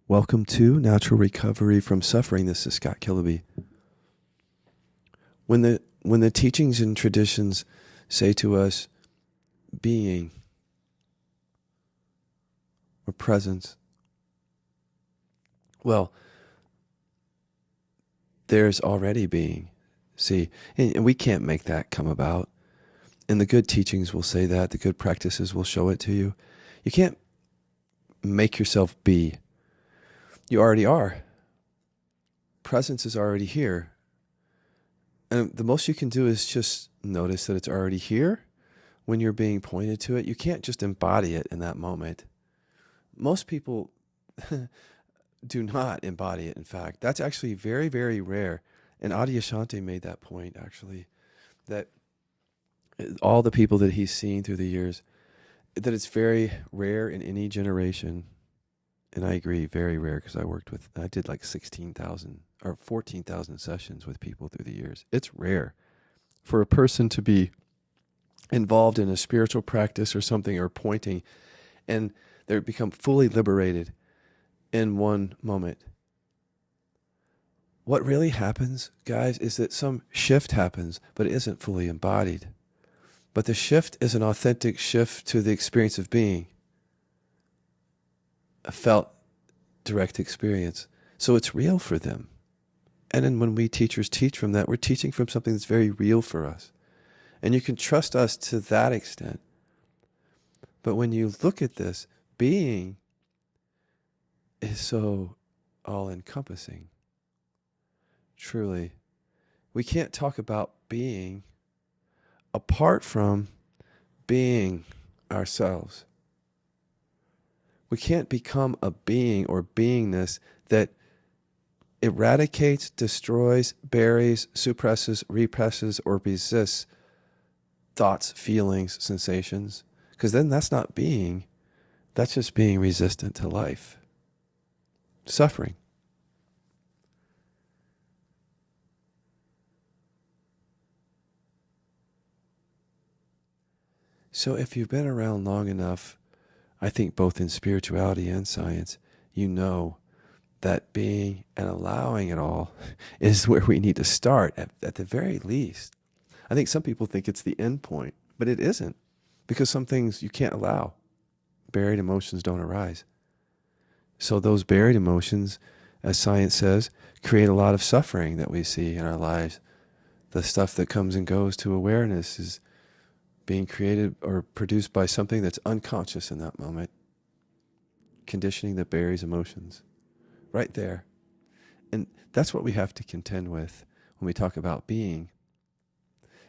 Welcome to Natural Recovery from Suffering. This is Scott Killaby. When the teachings and traditions say to us being or presence, well, there's already being. See, and we can't make that come about. And the good teachings will say that. The good practices will show it to you. You can't make yourself be. You already are. Presence is already here. And the most you can do is just notice that it's already here when you're being pointed to it. You can't just embody it in that moment. Most people do not embody it, in fact. That's actually very, very rare. And Adyashanti made that point, actually, that all the people that he's seen through the years, that it's very rare in any generation. And I agree, very rare, because I did like 16,000 or 14,000 sessions with people through the years. It's rare for a person to be involved in a spiritual practice or something or pointing and they become fully liberated in one moment. What really happens, guys, is that some shift happens, but it isn't fully embodied. But the shift is an authentic shift to the experience of being, a felt direct experience. So it's real for them. And then when we teachers teach from that, we're teaching from something that's very real for us. And you can trust us to that extent. But when you look at this, being is so all-encompassing. Truly. We can't talk about being apart from being ourselves. We can't become a being or beingness that eradicates, destroys, buries, suppresses, represses, or resists thoughts, feelings, sensations. Because then that's not being. That's just being resistant to life. Suffering. So if you've been around long enough, I think both in spirituality and science, you know that being and allowing it all is where we need to start at the very least. I think some people think it's the end point, but it isn't, because some things you can't allow. Buried emotions don't arise. So those buried emotions, as science says, create a lot of suffering that we see in our lives. The stuff that comes and goes to awareness is being created or produced by something that's unconscious in that moment. Conditioning that buries emotions. Right there. And that's what we have to contend with when we talk about being,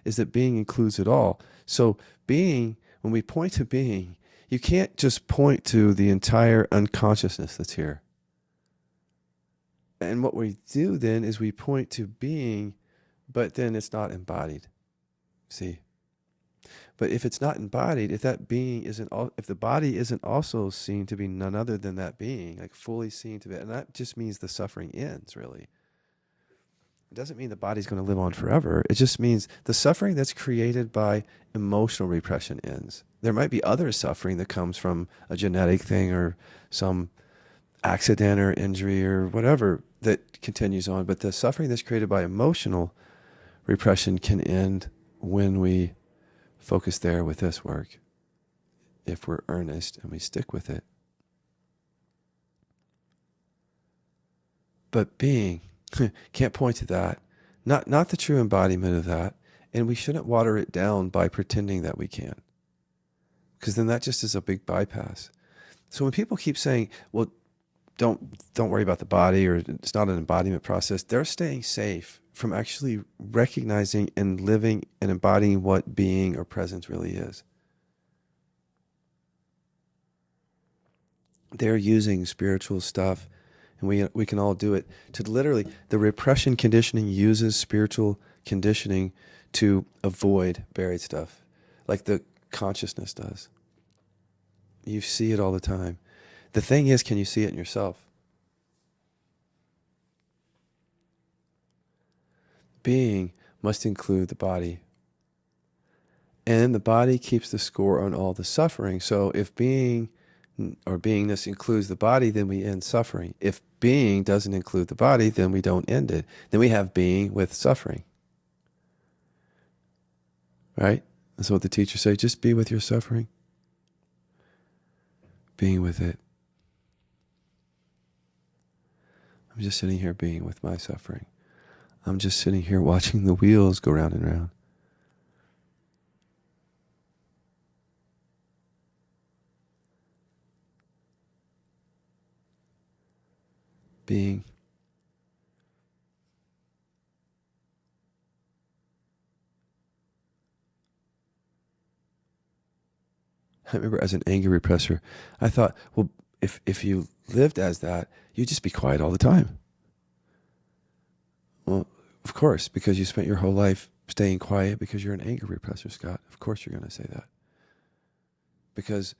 is that being includes it all. So being, when we point to being, you can't just point to the entire unconsciousness that's here. And what we do then is we point to being, but then it's not embodied. See? But if it's not embodied, if that being isn't, if the body isn't also seen to be none other than that being, like fully seen to be, and that just means the suffering ends, really. It doesn't mean the body's going to live on forever. It just means the suffering that's created by emotional repression ends. There might be other suffering that comes from a genetic thing or some accident or injury or whatever that continues on. But the suffering that's created by emotional repression can end when we focus there with this work, if we're earnest and we stick with it. But being, can't point to that. Not the true embodiment of that. And we shouldn't water it down by pretending that we can. Because then that just is a big bypass. So when people keep saying, well, don't worry about the body, or it's not an embodiment process, they're staying safe from actually recognizing and living and embodying what being or presence really is. They're using spiritual stuff, and we can all do it, to literally, the repression conditioning uses spiritual conditioning to avoid buried stuff, like the consciousness does. You see it all the time. The thing is, can you see it in yourself? Being must include the body. And the body keeps the score on all the suffering. So if being or beingness includes the body, then we end suffering. If being doesn't include the body, then we don't end it. Then we have being with suffering. Right? That's what the teachers say. Just be with your suffering. Being with it. I'm just sitting here being with my suffering. I'm just sitting here watching the wheels go round and round. Being. I remember as an anger repressor, I thought, well, if you lived as that, you'd just be quiet all the time. Well, of course, because you spent your whole life staying quiet because you're an anger repressor, Scott. Of course you're going to say that. Because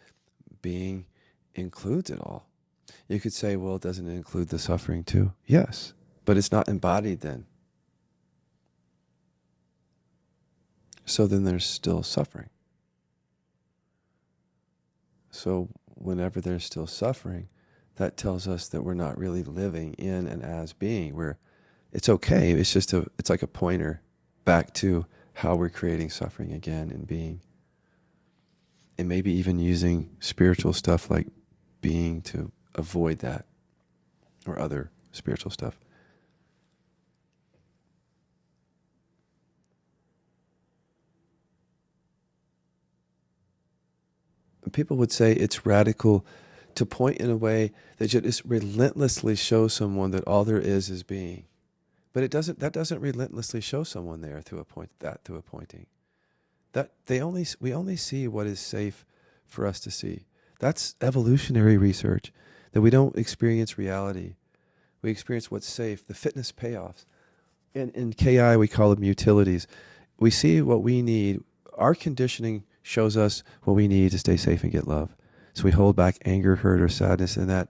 being includes it all. You could say, well, doesn't it include the suffering too? Yes, but it's not embodied then. So then there's still suffering. So whenever there's still suffering, that tells us that we're not really living in and as being. It's okay. It's like a pointer back to how we're creating suffering again in being. And maybe even using spiritual stuff like being to avoid that, or other spiritual stuff. People would say it's radical to point in a way that just relentlessly show someone that all there is being. But that doesn't relentlessly show someone there through a pointing. We only see what is safe for us to see. That's evolutionary research, that we don't experience reality. We experience what's safe, the fitness payoffs. In KI, we call them utilities. We see what we need. Our conditioning shows us what we need to stay safe and get love. So we hold back anger, hurt, or sadness, and that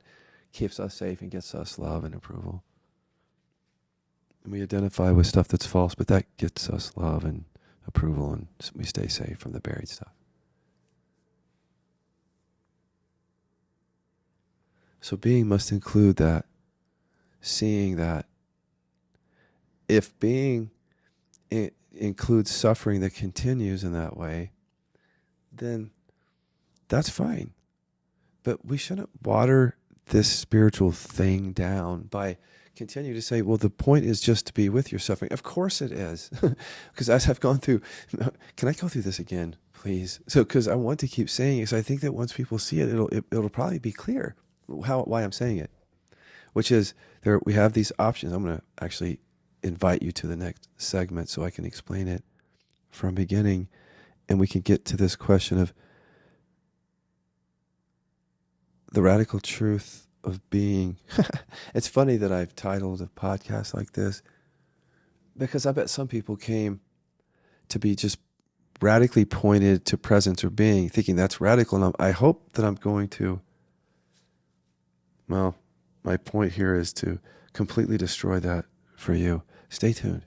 keeps us safe and gets us love and approval. And we identify with stuff that's false, but that gets us love and approval, and we stay safe from the buried stuff. So being must include that, seeing that. If being includes suffering that continues in that way, then that's fine. But we shouldn't water this spiritual thing down by continue to say, well, the point is just to be with your suffering. Of course it is. Because as I've gone through, can I go through this again, please? So, because I want to keep saying it, because I think that once people see it, it'll probably be clear why I'm saying it. Which is, we have these options. I'm going to actually invite you to the next segment so I can explain it from beginning, and we can get to this question of the radical truth of being. It's funny that I've titled a podcast like this, because I bet some people came to be just radically pointed to presence or being, thinking that's radical. And I hope that I'm going to, well, my point here is to completely destroy that for you. Stay tuned.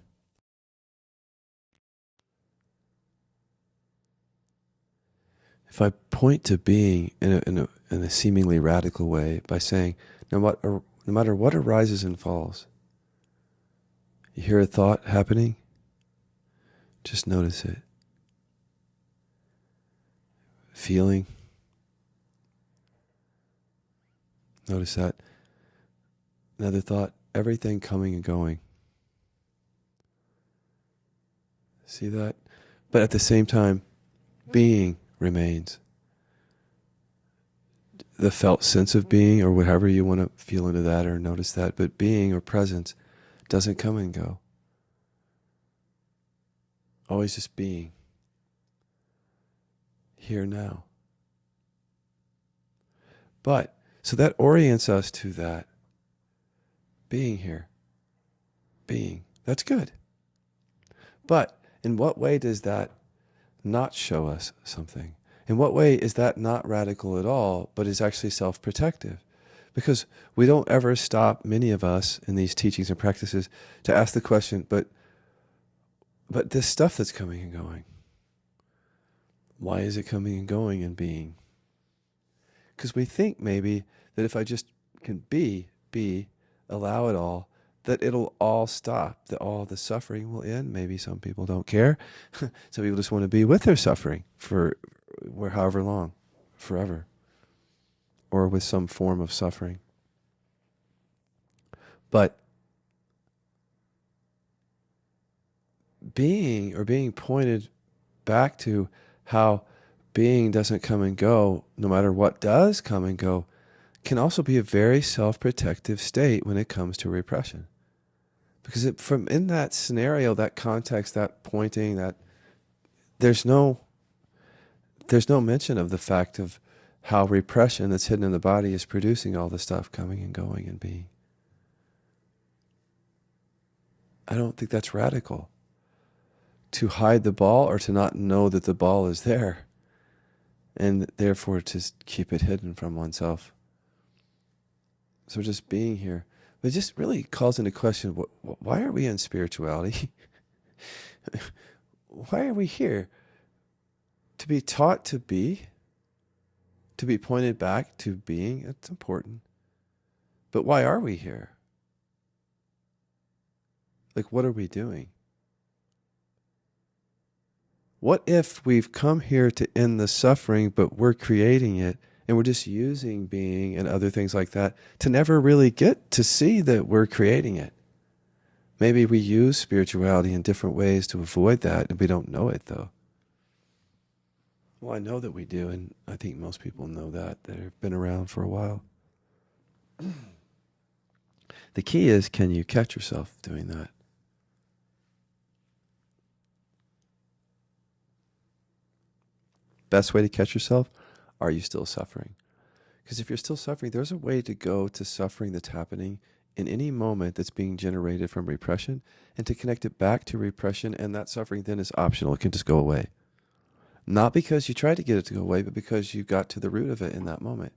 If I point to being in a seemingly radical way by saying, no matter what arises and falls, you hear a thought happening, just notice it. Feeling, notice that. Another thought, everything coming and going. See that? But at the same time, being remains. The felt sense of being, or whatever you want to feel into that or notice that, but being or presence doesn't come and go. Always just being. Here now. But, so that orients us to that. Being here. Being. That's good. But in what way does that not show us something? In what way is that not radical at all, but is actually self-protective? Because we don't ever stop, many of us in these teachings and practices, to ask the question, but this stuff that's coming and going, why is it coming and going and being? Because we think maybe that if I just can be, allow it all, that it'll all stop, that all the suffering will end. Maybe some people don't care. Some people just want to be with their suffering for however long, forever, or with some form of suffering. But being pointed back to how being doesn't come and go, no matter what does come and go, can also be a very self-protective state when it comes to repression. Because from in that scenario, that context, that pointing, that there's no mention of the fact of how repression that's hidden in the body is producing all the stuff coming and going and being. I don't think that's radical. To hide the ball or to not know that the ball is there, and therefore to keep it hidden from oneself. So just being here. But it just really calls into question, why are we in spirituality? Why are we here? To be taught to be pointed back to being, that's important. But why are we here? Like, what are we doing? What if we've come here to end the suffering, but we're creating it, and we're just using being and other things like that to never really get to see that we're creating it? Maybe we use spirituality in different ways to avoid that, and we don't know it, though. Well, I know that we do, and I think most people know that have been around for a while. The key is, can you catch yourself doing that? Best way to catch yourself, are you still suffering? Because if you're still suffering, there's a way to go to suffering that's happening in any moment that's being generated from repression, and to connect it back to repression, and that suffering then is optional. It can just go away. Not because you tried to get it to go away, but because you got to the root of it in that moment.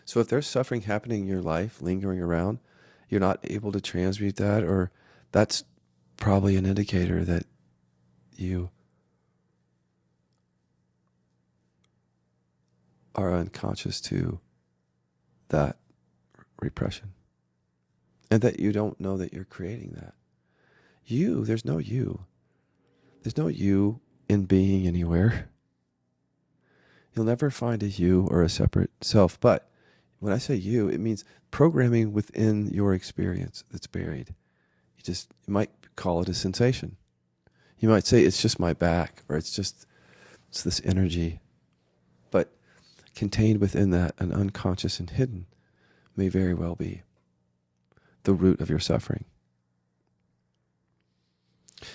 So if there's suffering happening in your life, lingering around, you're not able to transmute that, or that's probably an indicator that you are unconscious to that repression. And that you don't know that you're creating that. There's no you. There's no you in being anywhere. You'll never find a you or a separate self. But when I say you, it means programming within your experience that's buried. You might call it a sensation. You might say it's just my back, or it's this energy. But contained within that, an unconscious and hidden, may very well be the root of your suffering.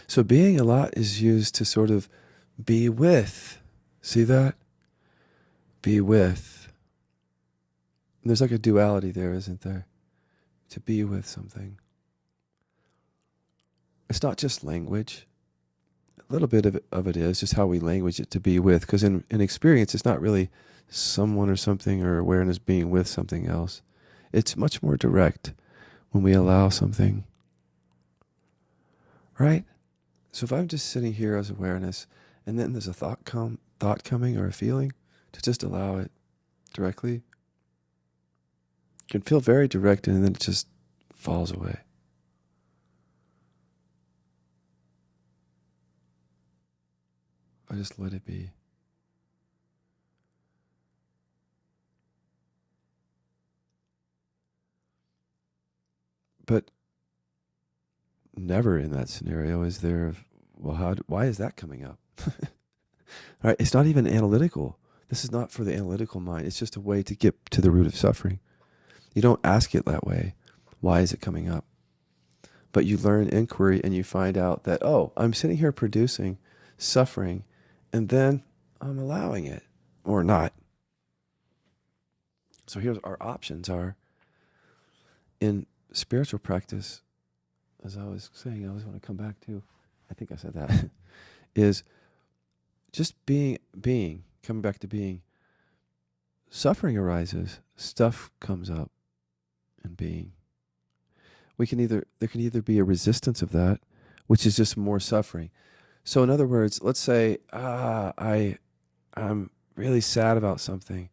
So being a lot is used to sort of be with. See that? Be with. And there's like a duality there, isn't there? To be with something. It's not just language. A little bit of it is just how we language it, to be with. Because in experience, it's not really someone or something or awareness being with something else. It's much more direct when we allow something. Right? So if I'm just sitting here as awareness, and then there's a thought coming or a feeling, to just allow it directly, it can feel very direct, and then it just falls away. I just let it be. But never in that scenario is there, well, why is that coming up? All right, it's not even analytical. This is not for the analytical mind. It's just a way to get to the root of suffering. You don't ask it that way. Why is it coming up? But you learn inquiry, and you find out that, I'm sitting here producing suffering, and then I'm allowing it, or not. So here's our options are, in spiritual practice, as I was saying, I always want to come back to, I think I said that, is just being, coming back to being. Suffering arises, stuff comes up, and being. There can either be a resistance of that, which is just more suffering. So in other words, let's say, I'm really sad about something,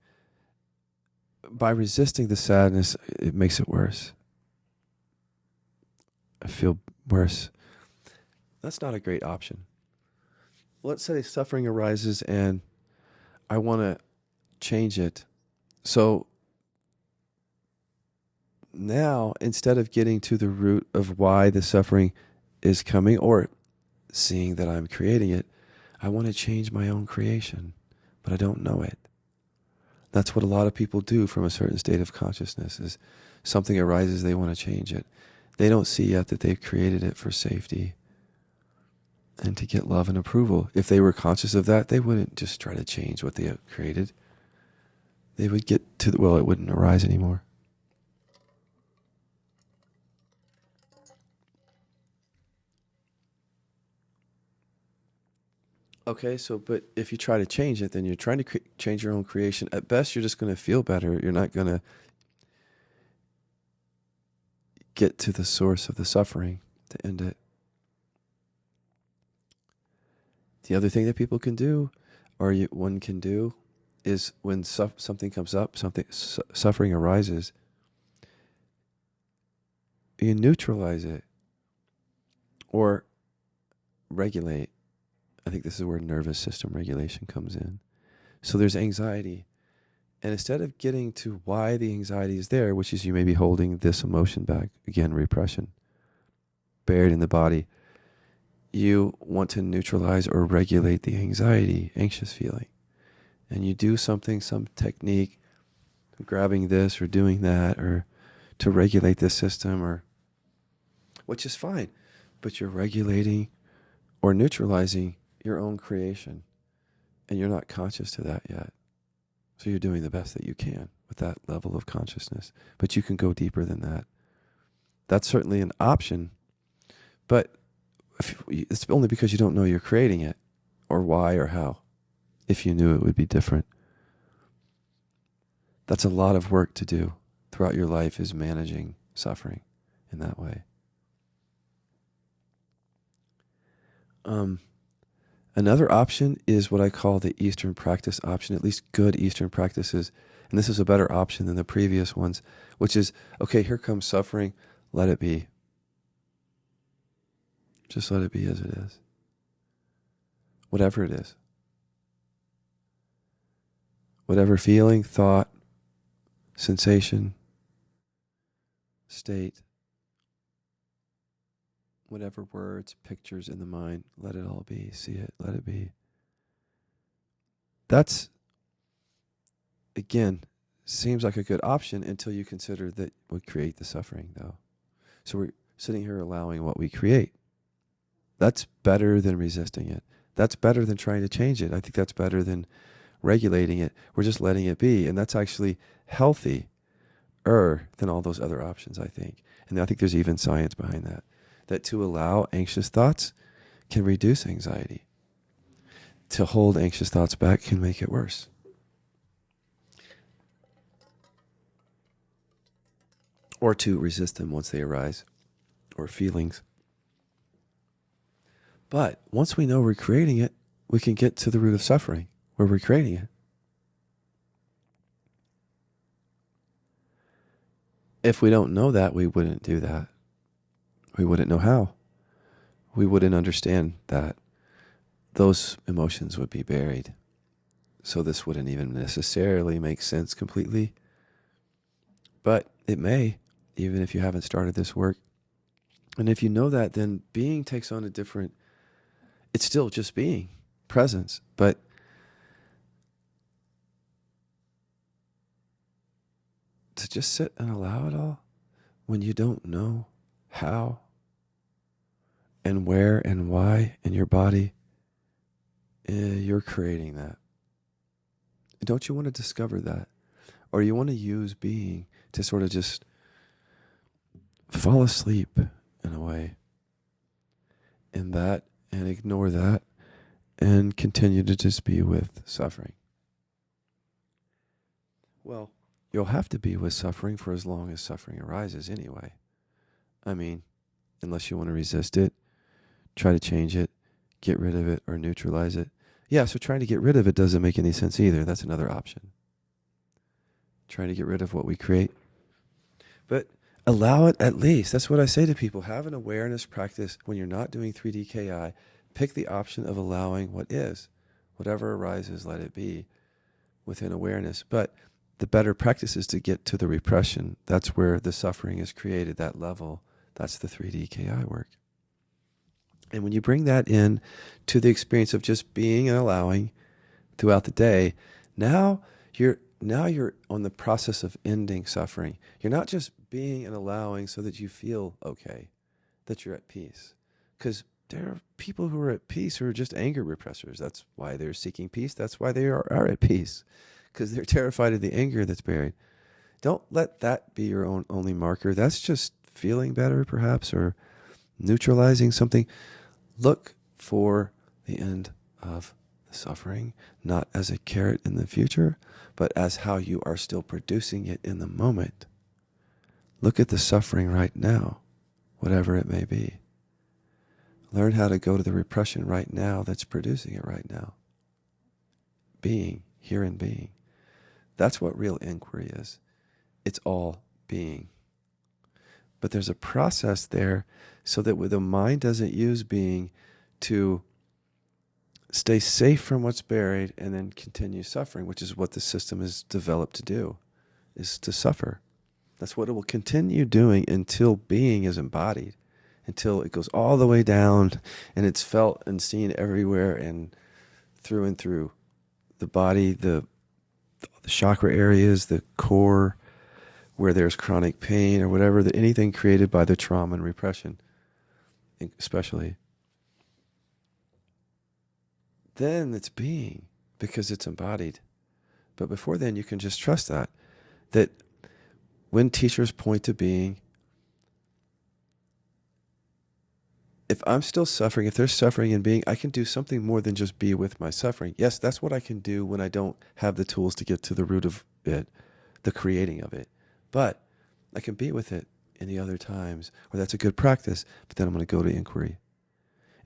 by resisting the sadness, it makes it worse. I feel worse. That's not a great option. Let's say suffering arises and I want to change it. So now, instead of getting to the root of why the suffering is coming or seeing that I'm creating it, I want to change my own creation, but I don't know it. That's what a lot of people do from a certain state of consciousness is something arises, they want to change it. They don't see yet that they've created it for safety and to get love and approval. If they were conscious of that, they wouldn't just try to change what they have created. They would get to the, well, it wouldn't arise anymore. Okay, so, but if you try to change it, then you're trying to change your own creation. At best, you're just going to feel better. You're not going to get to the source of the suffering to end it. The other thing that people can do, or one can do, is when something comes up, suffering arises, you neutralize it or regulate. I think this is where nervous system regulation comes in. So there's anxiety. And instead of getting to why the anxiety is there, which is you may be holding this emotion back, again, repression, buried in the body, you want to neutralize or regulate the anxiety, anxious feeling. And you do something, some technique, grabbing this or doing that, or to regulate this system, or which is fine. But you're regulating or neutralizing your own creation. And you're not conscious to that yet. So you're doing the best that you can with that level of consciousness. But you can go deeper than that. That's certainly an option. But it's only because you don't know you're creating it, or why or how. If you knew, it would be different. That's a lot of work to do throughout your life, is managing suffering in that way. Another option is what I call the Eastern practice option, at least good Eastern practices. And this is a better option than the previous ones, which is, okay, here comes suffering, let it be. Just let it be as it is. Whatever it is. Whatever feeling, thought, sensation, state, whatever words, pictures in the mind, let it all be. See it, let it be. That's, again, seems like a good option until you consider that would create the suffering, though. So we're sitting here allowing what we create. That's better than resisting it. That's better than trying to change it. I think that's better than regulating it. We're just letting it be. And that's actually healthier than all those other options, I think. And I think there's even science behind that. That to allow anxious thoughts can reduce anxiety. To hold anxious thoughts back can make it worse. Or to resist them once they arise, or feelings. But once we know we're creating it, we can get to the root of suffering, where we're creating it. If we don't know that, we wouldn't do that. We wouldn't know how. We wouldn't understand that. Those emotions would be buried. So this wouldn't even necessarily make sense completely. But it may, even if you haven't started this work. And if you know that, then being takes on a different, it's still just being, presence. But to just sit and allow it all when you don't know how and where and why in your body, you're creating that. Don't you want to discover that? Or you want to use being to sort of just fall asleep in a way in that and ignore that and continue to just be with suffering? Well, you'll have to be with suffering for as long as suffering arises anyway. I mean, unless you want to resist it, try to change it, get rid of it, or neutralize it. Yeah, so trying to get rid of it doesn't make any sense either. That's another option. trying to get rid of what we create. But allow it at least. That's what I say to people. Have an awareness practice when you're not doing 3D KI. Pick the option of allowing what is. Whatever arises, let it be within awareness. But the better practice is to get to the repression. That's where the suffering is created, that level. That's the 3D KI work. And when you bring that in to the experience of just being and allowing throughout the day, now you're on the process of ending suffering. You're not just being and allowing so that you feel okay, that you're at peace. Because there are people who are at peace who are just anger repressors. That's why they're seeking peace. That's why they are at peace, because they're terrified of the anger that's buried. Don't let that be your only marker. That's just feeling better, perhaps, or neutralizing something. Look for the end of the suffering, not as a carrot in the future, but as how you are still producing it in the moment. Look at the suffering right now, whatever it may be. Learn how to go to the repression right now that's producing it right now. Being, here in being. That's what real inquiry is. It's all being. But there's a process there so that the mind doesn't use being to stay safe from what's buried and then continue suffering, which is what the system is developed to do, is to suffer. That's what it will continue doing until being is embodied, until it goes all the way down and it's felt and seen everywhere and through the body, the chakra areas, the core, where there's chronic pain or whatever, anything created by the trauma and repression, especially. Then it's being, because it's embodied. But before then, you can just trust that when teachers point to being, if I'm still suffering, if there's suffering in being, I can do something more than just be with my suffering. Yes, that's what I can do when I don't have the tools to get to the root of it, the creating of it. But I can be with it any other times, or that's a good practice, but then I'm going to go to inquiry.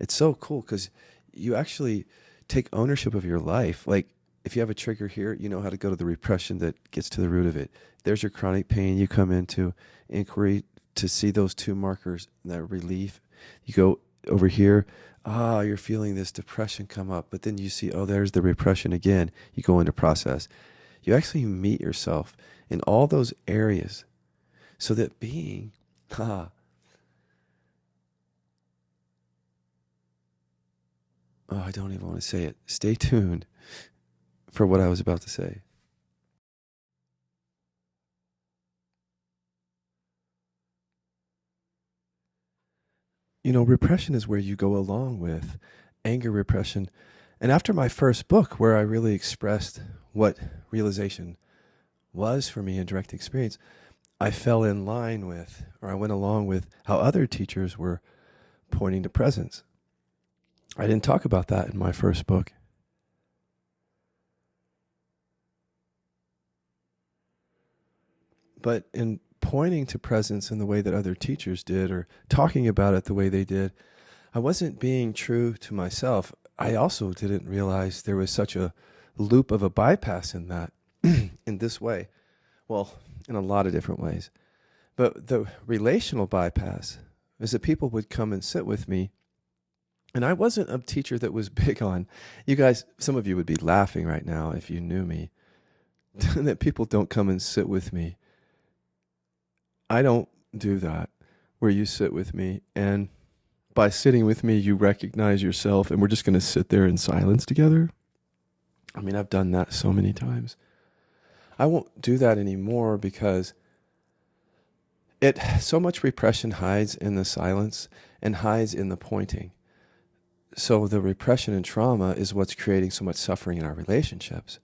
It's so cool because you actually take ownership of your life. Like if you have a trigger here, you know how to go to the repression that gets to the root of it. There's your chronic pain. You come into inquiry to see those two markers, that relief. You go over here, you're feeling this depression come up, but then you see, there's the repression again. You go into process. You actually meet yourself in all those areas so that being, I don't even want to say it. Stay tuned for what I was about to say. Repression is where you go along with anger repression. And after my first book, where I really expressed what realization was for me in direct experience, I fell in line with, or I went along with how other teachers were pointing to presence. I didn't talk about that in my first book. But in pointing to presence in the way that other teachers did, or talking about it the way they did, I wasn't being true to myself. I also didn't realize there was such a loop of a bypass in that, in this way. Well, in a lot of different ways. But the relational bypass is that people would come and sit with me. And I wasn't a teacher that was big on, you guys, some of you would be laughing right now if you knew me, that people don't come and sit with me. I don't do that, where you sit with me, and by sitting with me, you recognize yourself, and we're just going to sit there in silence together. I mean, I've done that so many times. I won't do that anymore because so much repression hides in the silence and hides in the pointing. So the repression and trauma is what's creating so much suffering in our relationships.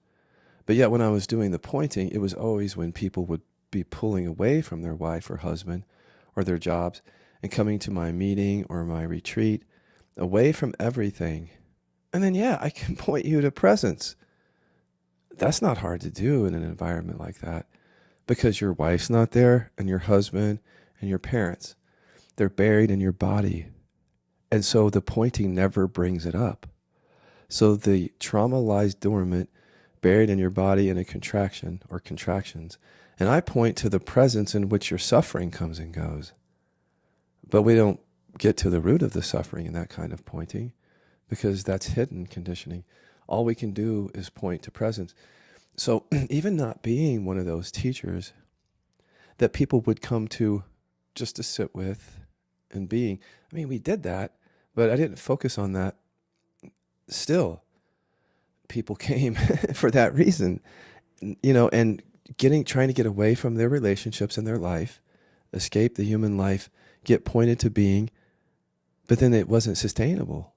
But yet when I was doing the pointing, it was always when people would be pulling away from their wife or husband or their jobs and coming to my meeting or my retreat, away from everything. And then, I can point you to presence. That's not hard to do in an environment like that, because your wife's not there and your husband and your parents. They're buried in your body. And so the pointing never brings it up. So the trauma lies dormant buried in your body in a contraction or contractions. And I point to the presence in which your suffering comes and goes. But we don't get to the root of the suffering in that kind of pointing, because that's hidden conditioning. All we can do is point to presence. So even not being one of those teachers that people would come to just to sit with and being, I mean, we did that, but I didn't focus on that. Still, people came for that reason, and trying to get away from their relationships and their life, escape the human life, get pointed to being, but then it wasn't sustainable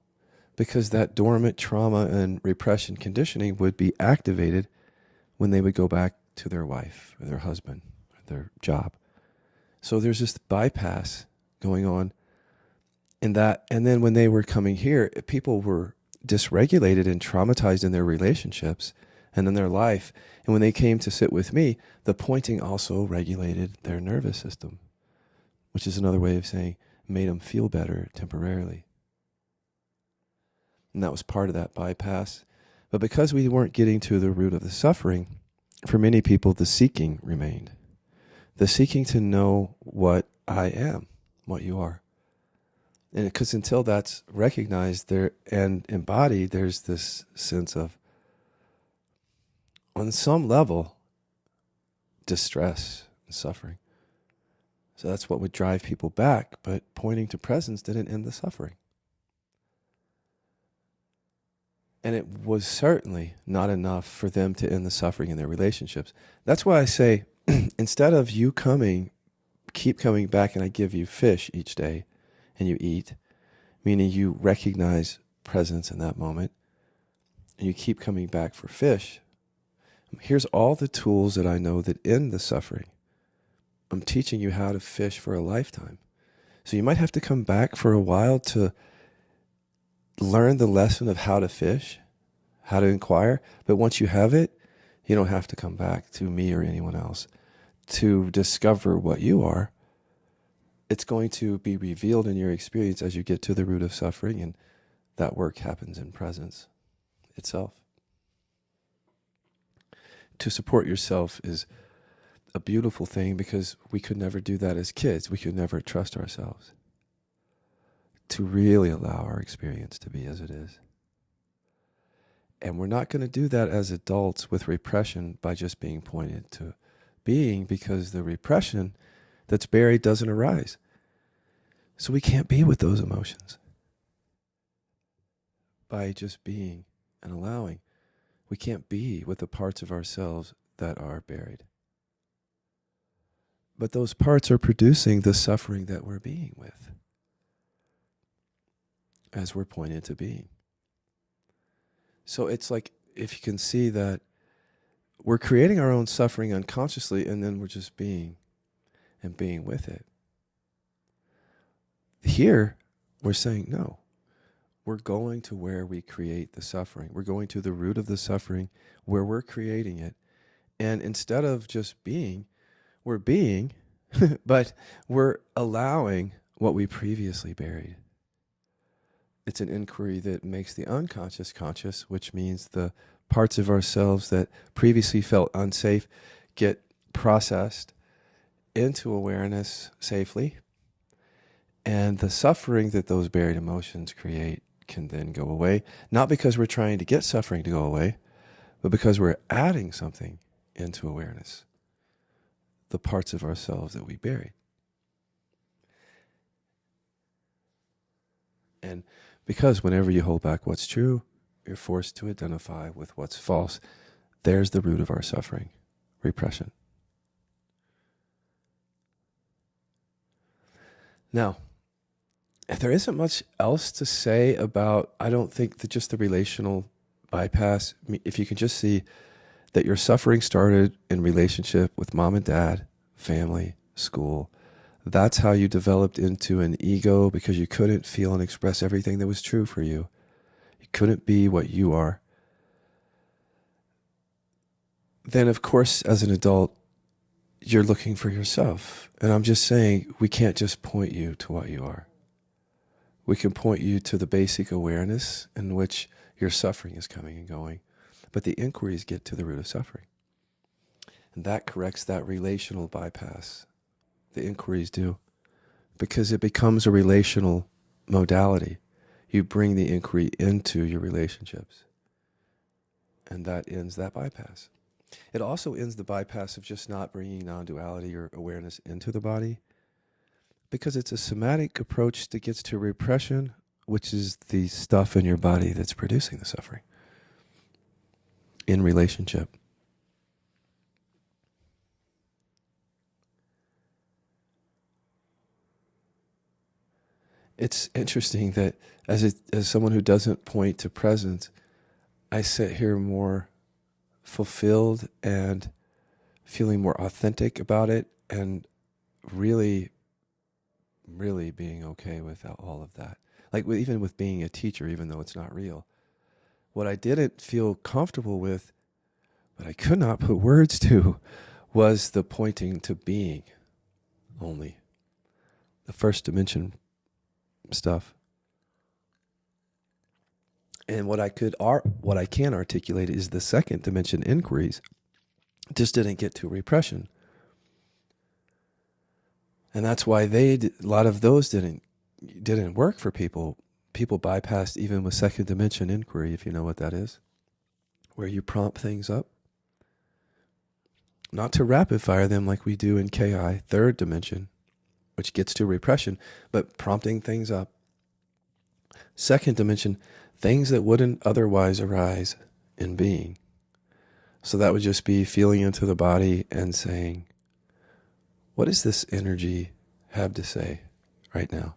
because that dormant trauma and repression conditioning would be activated when they would go back to their wife or their husband or their job. So there's this bypass going on in that. And then when they were coming here, people were dysregulated and traumatized in their relationships and in their life. And when they came to sit with me, the pointing also regulated their nervous system, which is another way of saying made them feel better temporarily. And that was part of that bypass. But because we weren't getting to the root of the suffering, for many people, the seeking remained. The seeking to know what I am, what you are. And because until that's recognized there and embodied, there's this sense of, on some level, distress and suffering. So that's what would drive people back, but pointing to presence didn't end the suffering. And it was certainly not enough for them to end the suffering in their relationships. That's why I say, instead of you keep coming back and I give you fish each day and you eat, meaning you recognize presence in that moment, and you keep coming back for fish, here's all the tools that I know that end the suffering. I'm teaching you how to fish for a lifetime. So you might have to come back for a while to learn the lesson of how to fish, how to inquire. But once you have it, you don't have to come back to me or anyone else to discover what you are. It's going to be revealed in your experience as you get to the root of suffering, and that work happens in presence itself. To support yourself is a beautiful thing because we could never do that as kids. We could never trust ourselves to really allow our experience to be as it is. And we're not going to do that as adults with repression by just being pointed to being, because the repression that's buried doesn't arise. So we can't be with those emotions by just being and allowing. We can't be with the parts of ourselves that are buried. But those parts are producing the suffering that we're being with as we're pointed to being. So it's like, if you can see that we're creating our own suffering unconsciously, and then we're just being and being with it. Here, we're saying, no, we're going to where we create the suffering. We're going to the root of the suffering where we're creating it. And instead of just being, we're being, but we're allowing what we previously buried. It's an inquiry that makes the unconscious conscious, which means the parts of ourselves that previously felt unsafe get processed into awareness safely. And the suffering that those buried emotions create can then go away, not because we're trying to get suffering to go away, but because we're adding something into awareness, the parts of ourselves that we buried. And because whenever you hold back what's true, you're forced to identify with what's false. There's the root of our suffering, repression. Now, if there isn't much else to say about, I don't think that just the relational bypass, if you can just see that your suffering started in relationship with mom and dad, family, school, that's how you developed into an ego because you couldn't feel and express everything that was true for you. You couldn't be what you are. Then, of course, as an adult, you're looking for yourself. And I'm just saying, we can't just point you to what you are. We can point you to the basic awareness in which your suffering is coming and going. But the inquiries get to the root of suffering. And that corrects that relational bypass. The inquiries do. Because it becomes a relational modality. You bring the inquiry into your relationships. And that ends that bypass. It also ends the bypass of just not bringing non-duality or awareness into the body, because it's a somatic approach that gets to repression, which is the stuff in your body that's producing the suffering in relationship. It's interesting that as someone who doesn't point to presence, I sit here more fulfilled and feeling more authentic about it, and really, really being okay with all of that. Like even with being a teacher, even though it's not real. What I didn't feel comfortable with, but I could not put words to, was the pointing to being only. The first dimension stuff. And what I can articulate is the second dimension inquiries. Just didn't get to repression. And that's why a lot of those didn't work for people. People bypassed even with second dimension inquiry, if you know what that is, where you prompt things up. Not to rapid fire them like we do in KI, third dimension, which gets to repression, but prompting things up. Second dimension, things that wouldn't otherwise arise in being. So that would just be feeling into the body and saying, what does this energy have to say right now?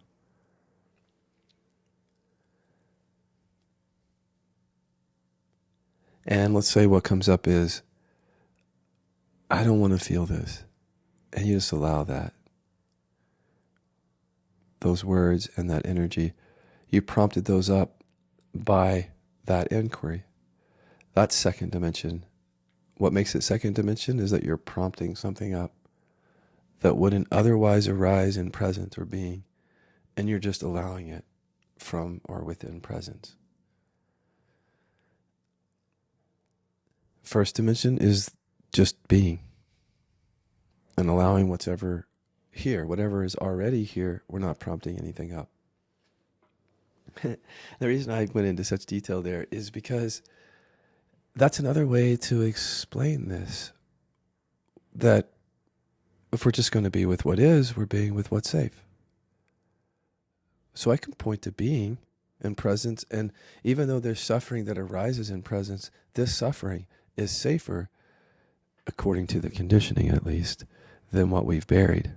And let's say what comes up is, I don't want to feel this. And you just allow that. Those words and that energy, you prompted those up by that inquiry. That's second dimension. What makes it second dimension is that you're prompting something up that wouldn't otherwise arise in presence or being, and you're just allowing it from or within presence. First dimension is just being and allowing what's ever here, whatever is already here. We're not prompting anything up. The reason I went into such detail there is because that's another way to explain this, that if we're just going to be with what is, we're being with what's safe. So I can point to being and presence, and even though there's suffering that arises in presence, this suffering is safer, according to the conditioning at least, than what we've buried.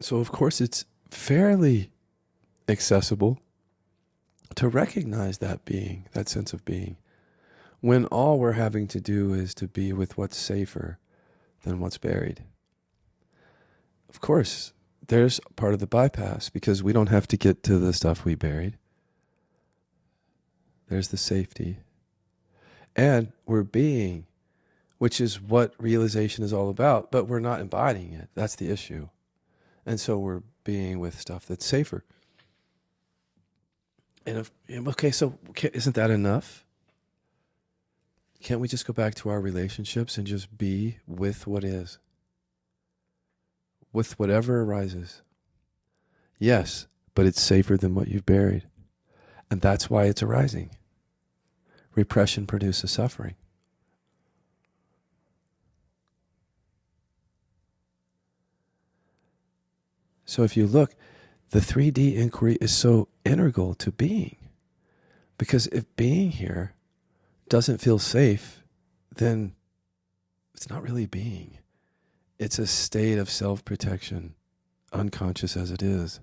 So of course it's fairly accessible to recognize that being, that sense of being, when all we're having to do is to be with what's safer than what's buried. Of course, there's part of the bypass, because we don't have to get to the stuff we buried. There's the safety. And we're being, which is what realization is all about, but we're not embodying it. That's the issue. And so we're being with stuff that's safer. And isn't that enough? Can't we just go back to our relationships and just be with what is? With whatever arises. Yes, but it's safer than what you've buried. And that's why it's arising. Repression produces suffering. So if you look, the 3D inquiry is so integral to being. Because if being here doesn't feel safe, then it's not really being. It's a state of self-protection, unconscious as it is.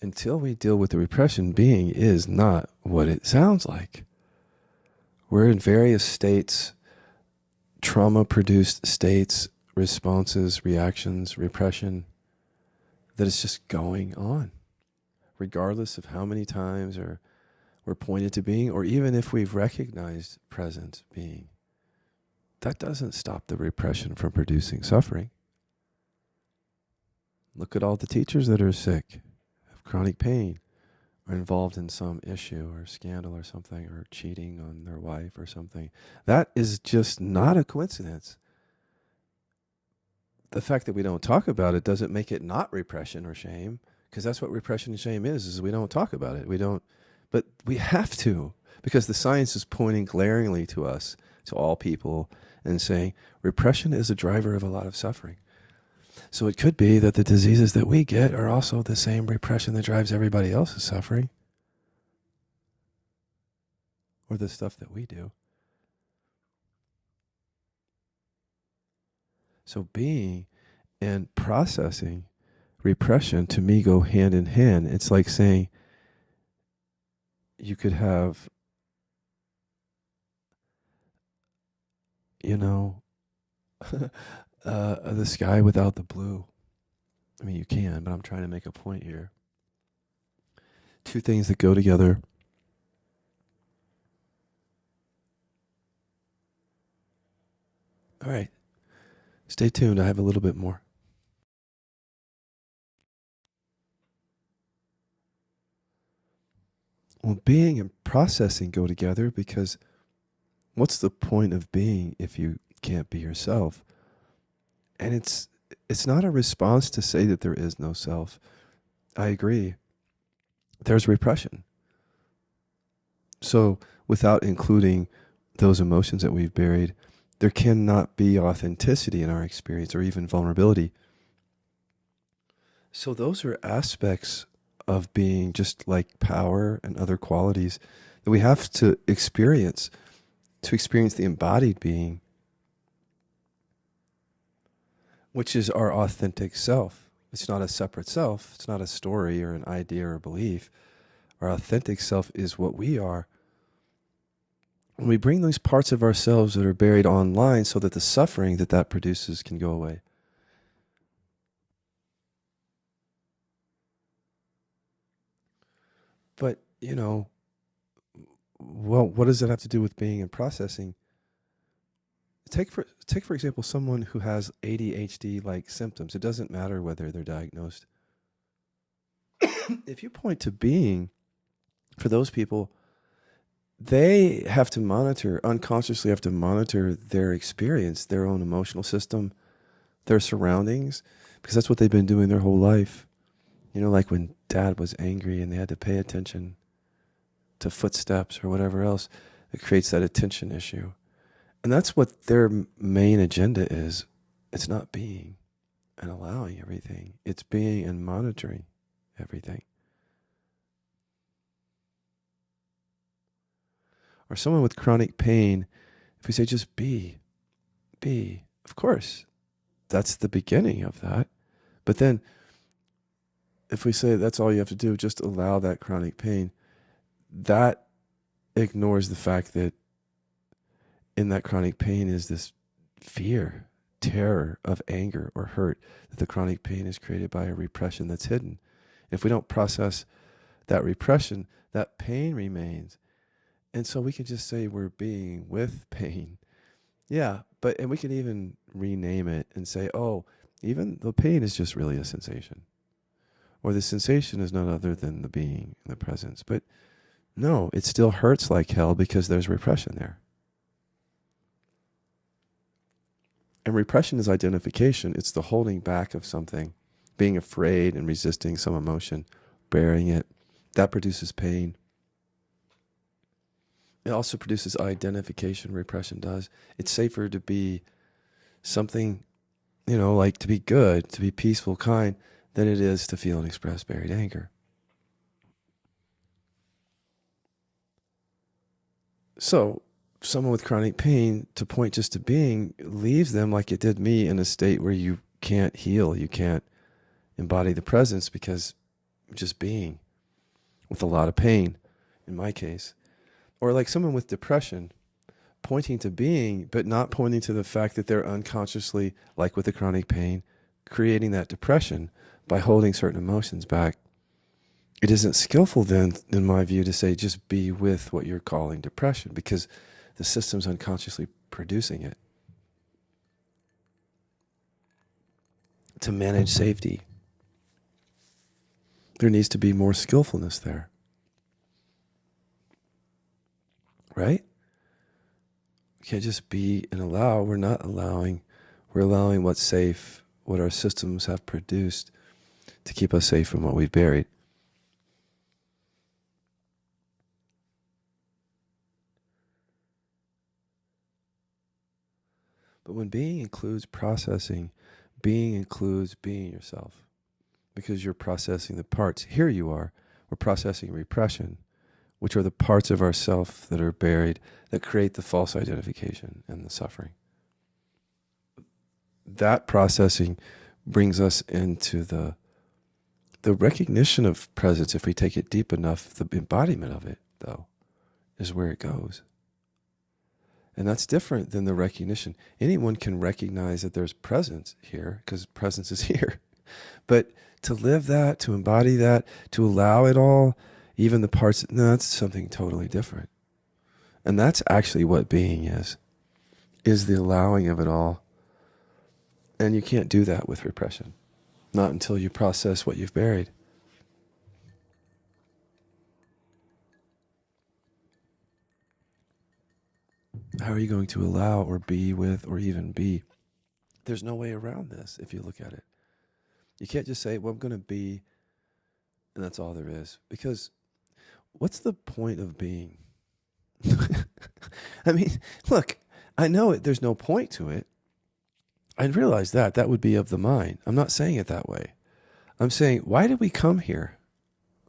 Until we deal with the repression, being is not what it sounds like. We're in various states, trauma-produced states, responses, reactions, repression, that is just going on, regardless of how many times we're pointed to being, or even if we've recognized present being. that doesn't stop the repression from producing suffering. Look at all the teachers that are sick, have chronic pain, are involved in some issue or scandal or something, or cheating on their wife or something. That is just not a coincidence. The fact that we don't talk about it doesn't make it not repression or shame, because that's what repression and shame is we don't talk about it. We don't, but we have to, because the science is pointing glaringly to us, to all people, and saying repression is a driver of a lot of suffering. So it could be that the diseases that we get are also the same repression that drives everybody else's suffering, or the stuff that we do. So being and processing repression, to me, go hand in hand. It's like saying you could have, the sky without the blue. I mean, you can, but I'm trying to make a point here. Two things that go together. All right. Stay tuned. I have a little bit more. Well, being and processing go together, because what's the point of being if you can't be yourself? And it's not a response to say that there is no self. I agree. There's repression. So without including those emotions that we've buried, there cannot be authenticity in our experience, or even vulnerability. So those are aspects of being, just like power and other qualities, that we have to experience the embodied being, which is our authentic self. It's not a separate self. It's not a story or an idea or a belief. Our authentic self is what we are. When we bring those parts of ourselves that are buried online, so that the suffering that produces can go away. But, what does that have to do with being and processing? Take for example, someone who has ADHD-like symptoms. It doesn't matter whether they're diagnosed. If you point to being, for those people, they have to unconsciously have to monitor their experience, their own emotional system, their surroundings, because that's what they've been doing their whole life. Like when Dad was angry and they had to pay attention to footsteps or whatever else, it creates that attention issue. And that's what their main agenda is. It's not being and allowing everything. It's being and monitoring everything. Or someone with chronic pain, if we say just be, of course, that's the beginning of that. But then if we say that's all you have to do, just allow that chronic pain, that ignores the fact that in that chronic pain is this fear, terror of anger or hurt, that the chronic pain is created by a repression that's hidden. If we don't process that repression, that pain remains. And so we can just say we're being with pain. Yeah, and we can even rename it and say, oh, even the pain is just really a sensation. Or the sensation is none other than the being, the presence. But no, it still hurts like hell because there's repression there. And repression is identification. It's the holding back of something, being afraid and resisting some emotion, bearing it. That produces pain. It also produces identification, repression does. It's safer to be something, like to be good, to be peaceful, kind, than it is to feel and express buried anger. So someone with chronic pain, to point just to being, leaves them, like it did me, in a state where you can't heal, you can't embody the presence, because just being with a lot of pain, in my case. Or like someone with depression, pointing to being, but not pointing to the fact that they're unconsciously, like with the chronic pain, creating that depression by holding certain emotions back. It isn't skillful then, in my view, to say just be with what you're calling depression, because the system's unconsciously producing it. to manage safety. There needs to be more skillfulness there. Right? We can't just be and allow. We're not allowing. We're allowing what's safe, what our systems have produced to keep us safe from what we've buried. But when being includes processing, being includes being yourself. Because you're processing the parts. Here you are. We're processing repression, which are the parts of ourself that are buried, that create the false identification and the suffering. That processing brings us into the recognition of presence. If we take it deep enough, the embodiment of it, though, is where it goes. And that's different than the recognition. Anyone can recognize that there's presence here, because presence is here. But to live that, to embody that, to allow it all, even the parts, no, that's something totally different. And that's actually what being is the allowing of it all. And you can't do that with repression. Not until you process what you've buried. How are you going to allow or be with or even be? There's no way around this if you look at it. You can't just say, well, I'm going to be, and that's all there is. Because what's the point of being? I mean, look, I know there's no point to it. I realize that would be of the mind. I'm not saying it that way. I'm saying, why did we come here?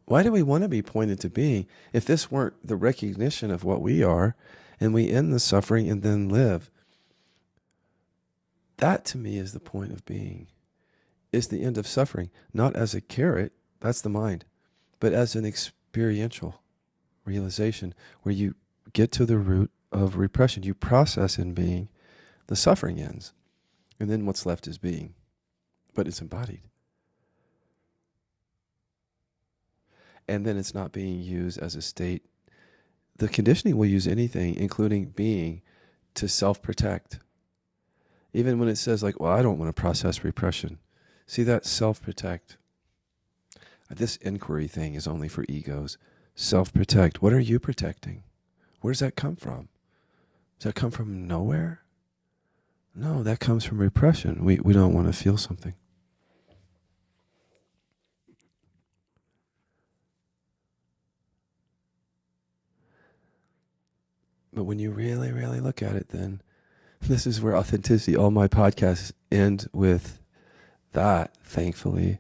Why do we want to be pointed to being if this weren't the recognition of what we are and we end the suffering and then live? That to me is the point of being, is the end of suffering, not as a carrot, that's the mind, but as an experiential realization where you get to the root of repression. You process in being, the suffering ends. And then what's left is being, but it's embodied. And then it's not being used as a state. The conditioning will use anything, including being, to self-protect. Even when it says like, well, I don't want to process repression. See, that self-protect. This inquiry thing is only for egos. Self-protect. What are you protecting? Where does that come from? Does that come from nowhere? No, that comes from repression. We don't want to feel something. But when you really, really look at it, then this is where authenticity, all my podcasts end with that, thankfully,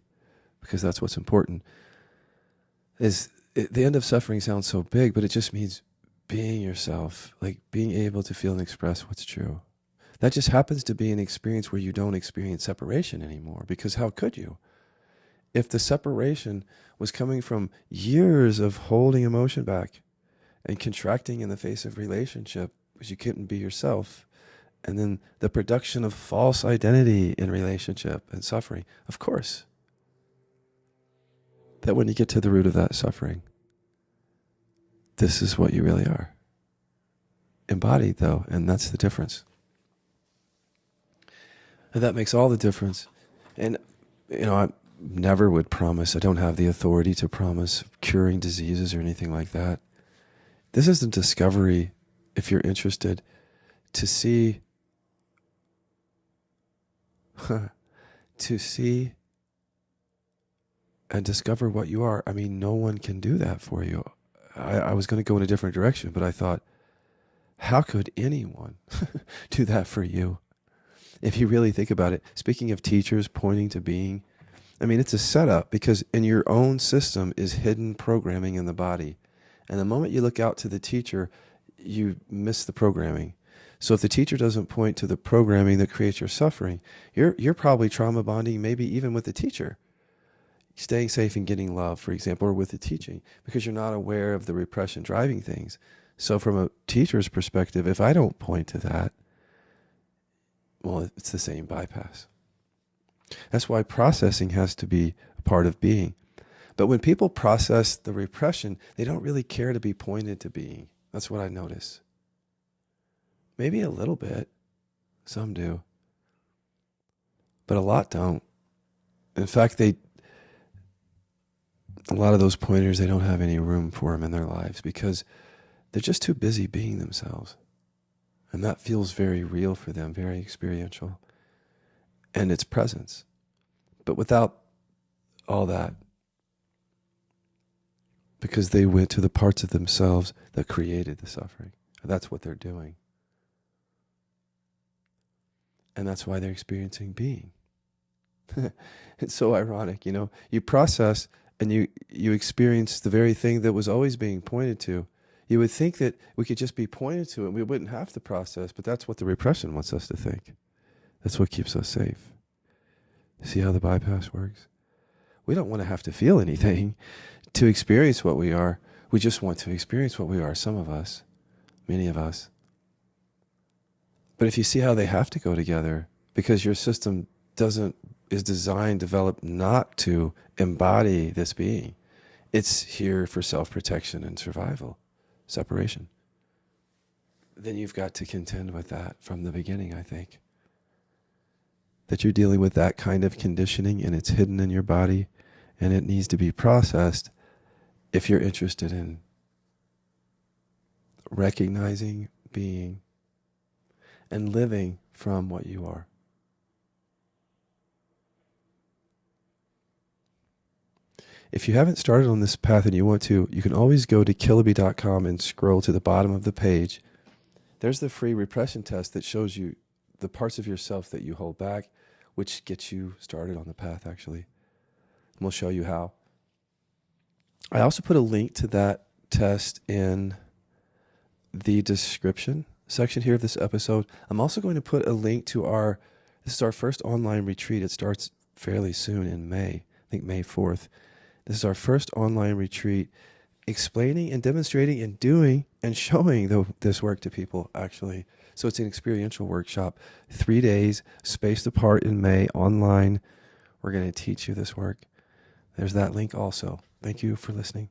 because that's what's important. The end of suffering sounds so big, but it just means being yourself, like being able to feel and express what's true. That just happens to be an experience where you don't experience separation anymore, because how could you? If the separation was coming from years of holding emotion back and contracting in the face of relationship because you couldn't be yourself, and then the production of false identity in relationship and suffering, of course, that when you get to the root of that suffering, this is what you really are. Embodied, though, and that's the difference. And that makes all the difference. And, I never would promise, I don't have the authority to promise curing diseases or anything like that. This is the discovery, if you're interested, to see and discover what you are. I mean, no one can do that for you. I was going to go in a different direction, but I thought, how could anyone do that for you? If you really think about it, speaking of teachers pointing to being, I mean, it's a setup, because in your own system is hidden programming in the body. And the moment you look out to the teacher, you miss the programming. So if the teacher doesn't point to the programming that creates your suffering, you're probably trauma bonding, maybe even with the teacher. Staying safe and getting love, for example, or with the teaching, because you're not aware of the repression driving things. So from a teacher's perspective, if I don't point to that, well, it's the same bypass. That's why processing has to be a part of being. But when people process the repression, they don't really care to be pointed to being. That's what I notice. Maybe a little bit. Some do. But a lot don't. In fact, a lot of those pointers, they don't have any room for them in their lives because they're just too busy being themselves. And that feels very real for them, very experiential. And it's presence. But without all that, because they went to the parts of themselves that created the suffering. That's what they're doing. And that's why they're experiencing being. It's so ironic, you know. You process and you experience the very thing that was always being pointed to. You would think that we could just be pointed to it and we wouldn't have to process, but that's what the repression wants us to think. That's what keeps us safe. See how the bypass works? We don't want to have to feel anything to experience what we are. We just want to experience what we are, some of us, many of us. But if you see how they have to go together, because your system is designed, developed not to embody this being. It's here for self-protection and survival, separation. Then you've got to contend with that from the beginning, I think. That you're dealing with that kind of conditioning and it's hidden in your body and it needs to be processed if you're interested in recognizing, being, and living from what you are. If you haven't started on this path and you want to, you can always go to Kiloby.com and scroll to the bottom of the page. There's the free repression test that shows you the parts of yourself that you hold back, which gets you started on the path, actually. And we'll show you how. I also put a link to that test in the description section here of this episode. I'm also going to put a link to this is our first online retreat. It starts fairly soon in May, I think May 4th. This is our first online retreat explaining and demonstrating and doing and showing this work to people, actually. So it's an experiential workshop, 3 days, spaced apart in May, online. We're going to teach you this work. There's that link also. Thank you for listening.